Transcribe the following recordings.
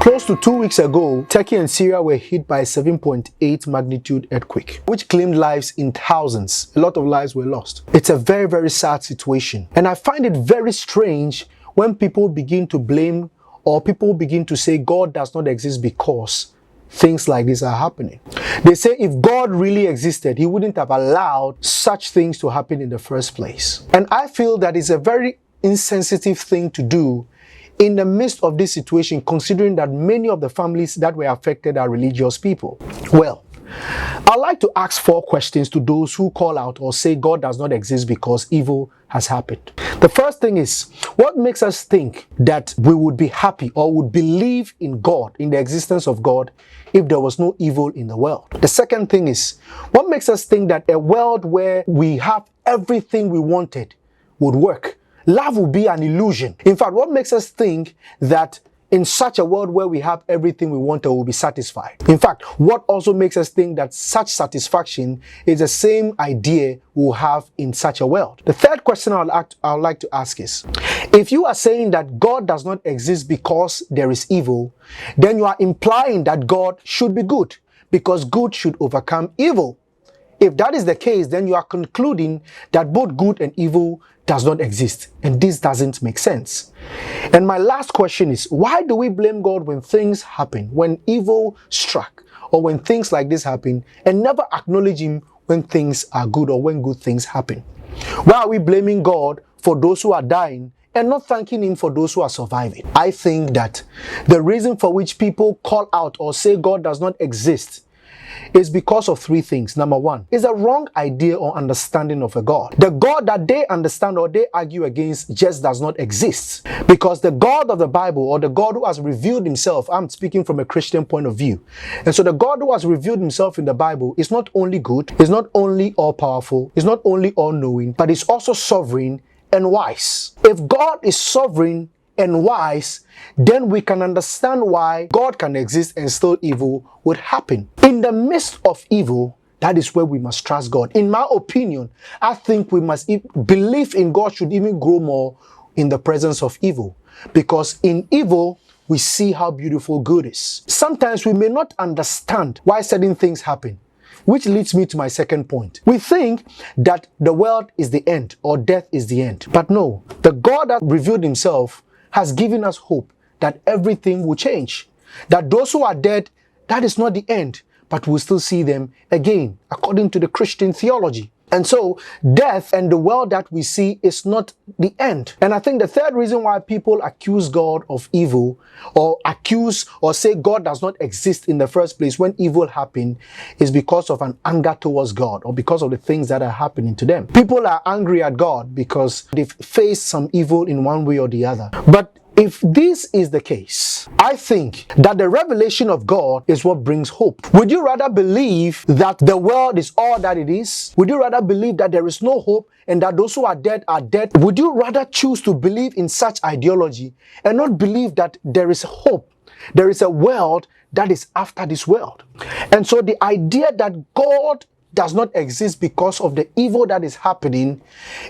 Close to 2 weeks ago, Turkey and Syria were hit by a 7.8 magnitude earthquake, which claimed lives in thousands. A lot of lives were lost. It's a very, very sad situation. And I find it very strange when people begin to blame or people begin to say God does not exist because things like this are happening. They say if God really existed, he wouldn't have allowed such things to happen in the first place. And I feel that it's a very insensitive thing to do in the midst of this situation, considering that many of the families that were affected are religious people. Well, I'd like to ask 4 questions to those who call out or say God does not exist because evil has happened. The first thing is, what makes us think that we would be happy or would believe in God, in the existence of God, if there was no evil in the world? The second thing is, what makes us think that a world where we have everything we wanted would work? Love will be an illusion. In fact, what makes us think that in such a world where we have everything we want, we will be satisfied? In fact, what also makes us think that such satisfaction is the same idea we'll have in such a world? The third question I'd like to ask is, if you are saying that God does not exist because there is evil, then you are implying that God should be good, because good should overcome evil. If that is the case, then you are concluding that both good and evil does not exist. And this doesn't make sense. And my last question is, why do we blame God when things happen, when evil struck, or when things like this happen, and never acknowledge him when things are good or when good things happen? Why are we blaming God for those who are dying and not thanking him for those who are surviving? I think that the reason for which people call out or say God does not exist is because of 3 things. Number 1 is a wrong idea or understanding of a God. The God that they understand or they argue against just does not exist, because the God of the Bible, or the God who has revealed himself, I'm speaking from a Christian point of view, and so the God who has revealed himself in the Bible is not only good, is not only all-powerful, is not only all-knowing, but is also sovereign and wise. If God is sovereign and wise, then we can understand why God can exist and still evil would happen. In the midst of evil, that is where we must trust God. In my opinion, I think we must believe in God should even grow more in the presence of evil, because in evil, we see how beautiful good is. Sometimes we may not understand why certain things happen, which leads me to my second point. We think that the world is the end or death is the end. But no, the God that revealed himself has given us hope that everything will change. That those who are dead, that is not the end, but we'll still see them again, according to the Christian theology. And so death and the world that we see is not the end. And I think the third reason why people accuse God of evil, or accuse or say God does not exist in the first place when evil happened, is because of an anger towards God, or because of the things that are happening to them. People are angry at God because they've faced some evil in one way or the other. But if this is the case, I think that the revelation of God is what brings hope. Would you rather believe that the world is all that it is? Would you rather believe that there is no hope and that those who are dead are dead? Would you rather choose to believe in such ideology and not believe that there is hope? There is a world that is after this world. And so the idea that God does not exist because of the evil that is happening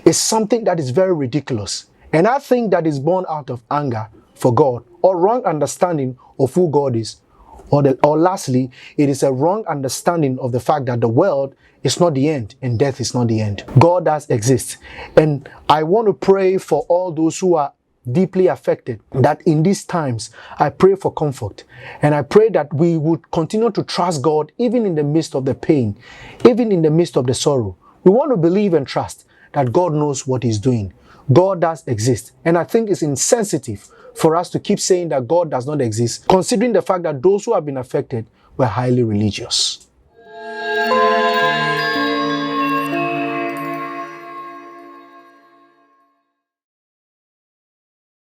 is something that is very ridiculous. And I think that is born out of anger for God, or wrong understanding of who God is. Or lastly, it is a wrong understanding of the fact that the world is not the end and death is not the end. God does exist. And I want to pray for all those who are deeply affected, that in these times, I pray for comfort. And I pray that we would continue to trust God even in the midst of the pain, even in the midst of the sorrow. We want to believe and trust that God knows what he's doing. God does exist. And I think it's insensitive for us to keep saying that God does not exist, considering the fact that those who have been affected were highly religious.